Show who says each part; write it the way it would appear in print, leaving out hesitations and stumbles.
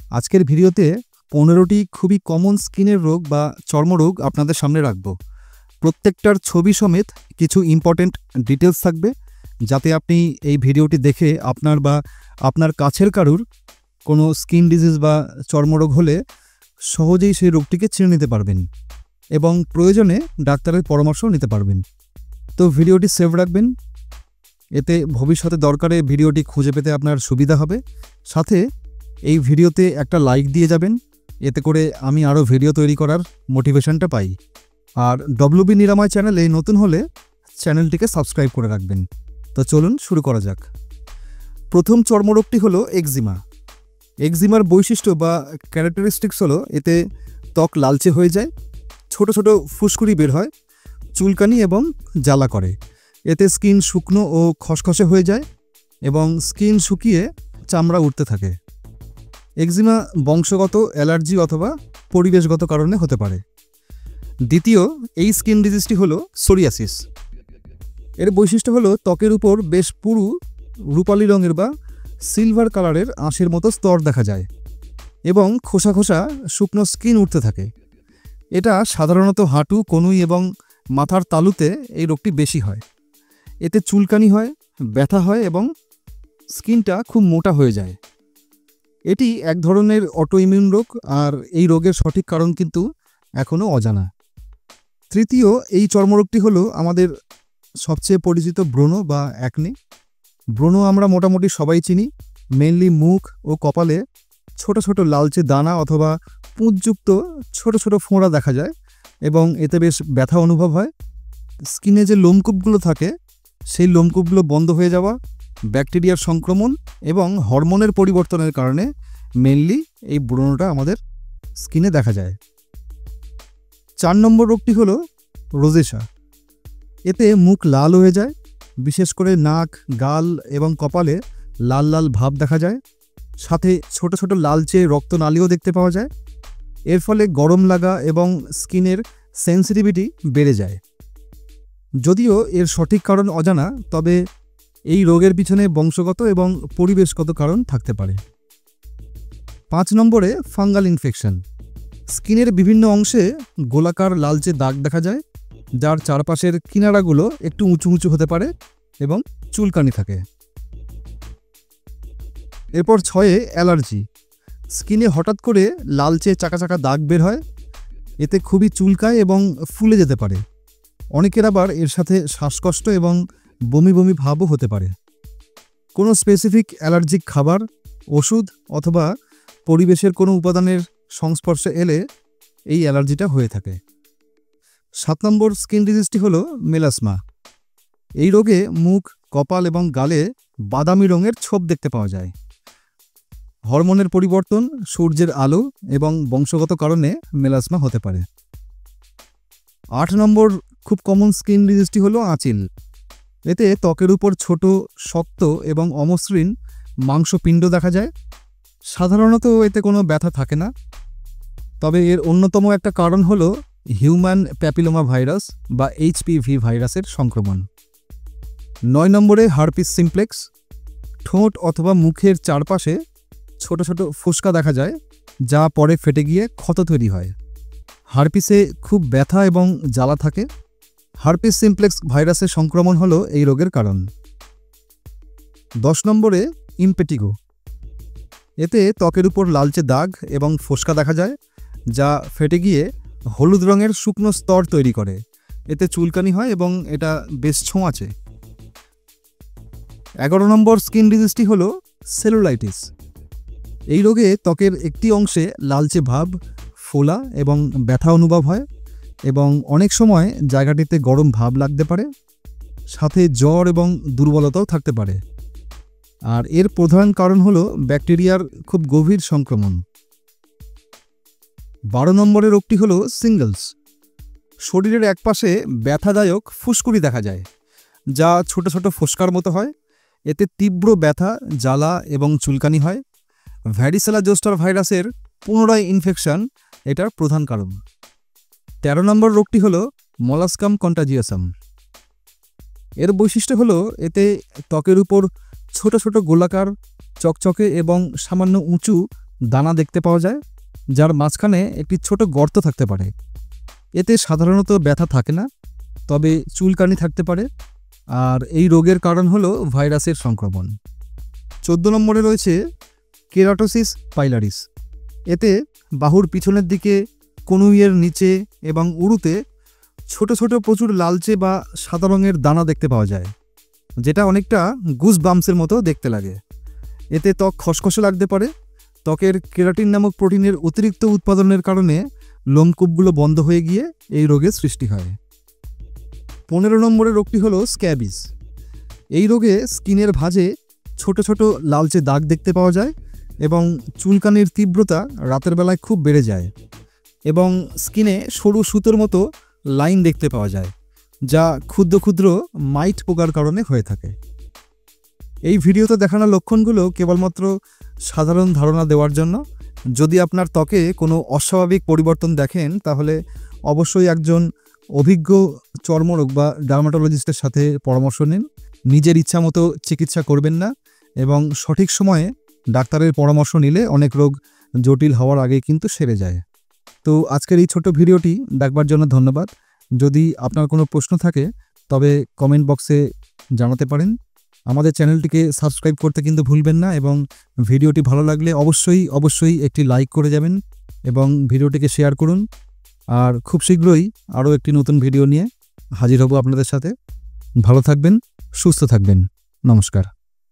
Speaker 1: আজকের ভিডিওতে 15টি খুবই কমন স্কিনের রোগ বা চর্মরোগ আপনাদের সামনে রাখব। প্রত্যেকটার ছবি সমেত কিছু ইম্পর্টেন্ট ডিটেলস থাকবে, যাতে আপনি এই ভিডিওটি দেখে আপনার বা আপনার কাছের কারুর কোনো স্কিন ডিজিজ বা চর্মরোগ হলে সহজেই সেই রোগটিকে চিনে নিতে পারবেন এবং প্রয়োজনে ডাক্তারের পরামর্শ নিতে পারবেন। তো ভিডিওটি সেভ রাখবেন, এতে ভবিষ্যতে দরকারে ভিডিওটি খুঁজে পেতে আপনার সুবিধা হবে। সাথে এই ভিডিওতে একটা লাইক দিয়ে যাবেন, এতে করে আমি আরও ভিডিও তৈরি করার মোটিভেশনটা পাই। আর ডব্লিউবি নিরাময় চ্যানেলে নতুন হলে চ্যানেলটিকে সাবস্ক্রাইব করে রাখবেন। তো চলুন শুরু করা যাক। প্রথম চর্মরোগটি হলো একজিমা। একজিমার বৈশিষ্ট্য বা ক্যারেক্টারিস্টিক্স হলো এতে ত্বক লালচে হয়ে যায়, ছোট ছোট ফুসকুড়ি বের হয়, চুলকানি এবং জ্বালা করে। এতে স্কিন শুকনো ও খসখসে হয়ে যায় এবং স্কিন শুকিয়ে চামড়া উঠতে থাকে। একজিমা বংশগত, অ্যালার্জি অথবা পরিবেশগত কারণে হতে পারে। দ্বিতীয় এই স্কিন ডিজিজটি হলো সোরিয়াসিস। এর বৈশিষ্ট্য হলো ত্বকের উপর বেশ পুরু রূপালি রঙের বা সিলভার কালারের আঁশের মতো স্তর দেখা যায় এবং খোসা খোসা শুকনো স্কিন উঠতে থাকে। এটা সাধারণত হাঁটু, কনুই এবং মাথার তালুতে এই রোগটি বেশি হয়। এতে চুলকানি হয়, ব্যথা হয় এবং স্কিনটা খুব মোটা হয়ে যায়। এটি এক ধরনের অটোইমিউন রোগ, আর এই রোগের সঠিক কারণ কিন্তু এখনও অজানা। তৃতীয় এই চর্মরোগটি হলো আমাদের সবচেয়ে পরিচিত ব্রণ বা অ্যাকনে। ব্রণ আমরা মোটামুটি সবাই চিনি। মেনলি মুখ ও কপালে ছোট ছোট লালচে দানা অথবা পুঁজযুক্ত ছোট ছোট ফোঁড়া দেখা যায় এবং এতে বেশ ব্যথা অনুভব হয়। স্কিনে যে লোমকূপগুলো থাকে সেই লোমকূপগুলো বন্ধ হয়ে যাওয়া, ব্যাকটেরিয়ার সংক্রমণ এবং হরমোনের পরিবর্তনের কারণে মেনলি এই ব্রণটা আমাদের স্কিনে দেখা যায়। 4 নম্বর রোগটি হলো রোজেসা। এতে মুখ লাল হয়ে যায়, বিশেষ করে নাক, গাল এবং কপালে লাল লাল ভাব দেখা যায়। সাথে ছোট ছোট লালচে রক্তনালীও দেখতে পাওয়া যায়। এর ফলে গরম লাগা এবং স্কিনের সেন্সিটিভিটি বেড়ে যায়। যদিও এর সঠিক কারণ অজানা, তবে এই রোগের পিছনে বংশগত এবং পরিবেশগত কারণ থাকতে পারে। 5 নম্বরে ফাঙ্গাল ইনফেকশন। স্কিনের বিভিন্ন অংশে গোলাকার লালচে দাগ দেখা যায়, যার চারপাশের কিনারাগুলো একটু উঁচু উঁচু হতে পারে এবং চুলকানি থাকে। এরপর 6 অ্যালার্জি। স্কিনে হঠাৎ করে লালচে চাকা চাকা দাগ বের হয়, এতে খুবই চুলকায় এবং ফুলে যেতে পারে। অনেকের আবার এর সাথে শ্বাসকষ্ট এবং বমি বমি ভাবও হতে পারে। কোনো স্পেসিফিক অ্যালার্জিক খাবার, ওষুধ অথবা পরিবেশের কোনো উপাদানের সংস্পর্শে এলে এই অ্যালার্জিটা হয়ে থাকে। 7 নম্বর স্কিন ডিজিজটি হলো মেলাসমা। এই রোগে মুখ, কপাল এবং গালে বাদামি রঙের ছোপ দেখতে পাওয়া যায়। হরমোনের পরিবর্তন, সূর্যের আলো এবং বংশগত কারণে মেলাসমা হতে পারে। 8 নম্বর খুব কমন স্কিন ডিজিজটি হলো আঁচিল। এতে ত্বকের উপর ছোট, শক্ত এবং অমসৃণ মাংসপিণ্ড দেখা যায়। সাধারণত এতে কোনো ব্যথা থাকে না, তবে এর অন্যতম একটা কারণ হলো হিউম্যান প্যাপিলোমা ভাইরাস বা HPV ভাইরাসের সংক্রমণ। 9 নম্বরে হার্পিস সিমপ্লেক্স। ঠোঁট অথবা মুখের চারপাশে ছোট ছোট ফোস্কা দেখা যায়, যা পরে ফেটে গিয়ে ক্ষত তৈরি হয়। হার্পিসে খুব ব্যথা এবং জ্বালা থাকে। হার্পিস সিমপ্লেক্স ভাইরাসের সংক্রমণ হলো এই রোগের কারণ। 10 নম্বরে ইমপেটিগো। এতে ত্বকের উপর লালচে দাগ এবং ফোস্কা দেখা যায়, যা ফেটে গিয়ে হলুদ রঙের শুকনো স্তর তৈরি করে। এতে চুলকানি হয় এবং এটা বেশ ছোঁয়াচে। 11 নম্বর স্কিন ডিজিজটি হলো সেলুলাইটিস। এই রোগে ত্বকের একটি অংশে লালচে ভাব, ফোলা এবং ব্যথা অনুভব হয় এবং অনেক সময় জায়গাটিতে গরম ভাব লাগতে পারে। সাথে জ্বর এবং দুর্বলতাও থাকতে পারে। আর এর প্রধান কারণ হলো ব্যাকটেরিয়ার খুব গভীর সংক্রমণ। 12 নম্বরের রোগটি হলো সিঙ্গলস। শরীরের একপাশে ব্যথাদায়ক ফুসকুড়ি দেখা যায়, যা ছোট ছোট ফোস্কার মতো হয়। এতে তীব্র ব্যথা, জ্বালা এবং চুলকানি হয়। ভ্যারিসেলা জোস্টার ভাইরাসের পুনরায় ইনফেকশন এটার প্রধান কারণ। 13 নম্বর রোগটি হলো মলাস্কাম কন্টাজিয়াসাম। এর বৈশিষ্ট্য হলো এতে ত্বকের উপর ছোট ছোট গোলাকার, চকচকে এবং সামান্য উঁচু দানা দেখতে পাওয়া যায়, যার মাঝখানে একটি ছোট গর্ত থাকতে পারে। এতে সাধারণত ব্যথা থাকে না, তবে চুলকানি থাকতে পারে, আর এই রোগের কারণ হলো ভাইরাসের সংক্রমণ। 14 নম্বরে রয়েছে কেরাটোসিস পাইলারিস। এতে বাহুর পিছনের দিকে, কনুইয়ের নিচে এবং উরুতে ছোট ছোট প্রচুর লালচে বা সাদা রঙের দানা দেখতে পাওয়া যায়, যেটা অনেকটা গুজ বাম্পসের মতো দেখতে লাগে। এতে ত্বক খসখসে লাগতে পারে। ত্বকের কেরাটিন নামক প্রোটিনের অতিরিক্ত উৎপাদনের কারণে লোমকূপগুলো বন্ধ হয়ে গিয়ে এই রোগের সৃষ্টি হয়। 15 নম্বরের রোগটি হলো স্ক্যাবিস। এই রোগে স্কিনের ভাঁজে ছোট ছোট লালচে দাগ দেখতে পাওয়া যায় এবং চুলকানির তীব্রতা রাতের বেলায় খুব বেড়ে যায়, এবং স্কিনে সরু সুতোর মতো লাইন দেখতে পাওয়া যায়, যা ক্ষুদ্র ক্ষুদ্র মাইট পোকার কারণে হয়ে থাকে। এই ভিডিওতে দেখানো লক্ষণগুলো কেবলমাত্র সাধারণ ধারণা দেওয়ার জন্য। যদি আপনার ত্বকে কোনো অস্বাভাবিক পরিবর্তন দেখেন, তাহলে অবশ্যই একজন অভিজ্ঞ চর্মরোগ বা ডার্মাটোলজিস্টের সাথে পরামর্শ নিন। নিজের ইচ্ছা মতো চিকিৎসা করবেন না, এবং সঠিক সময়ে ডাক্তারের পরামর্শ নিলে অনেক রোগ জটিল হওয়ার আগেই কিন্তু সেরে যায়। তো আজকের এই ছোট ভিডিওটি দেখবার জন্য ধন্যবাদ। যদি আপনার কোনো প্রশ্ন থাকে তবে কমেন্ট বক্সে জানাতে পারেন। আমাদের চ্যানেলটিকে সাবস্ক্রাইব করতে কিন্তু ভুলবেন না, এবং ভিডিওটি ভালো লাগলে অবশ্যই একটি লাইক করে যাবেন এবং ভিডিওটিকে শেয়ার করুন। আর খুব শীঘ্রই আরও একটি নতুন ভিডিও নিয়ে হাজির হব আপনাদের সাথে। ভালো থাকবেন, সুস্থ থাকবেন। নমস্কার।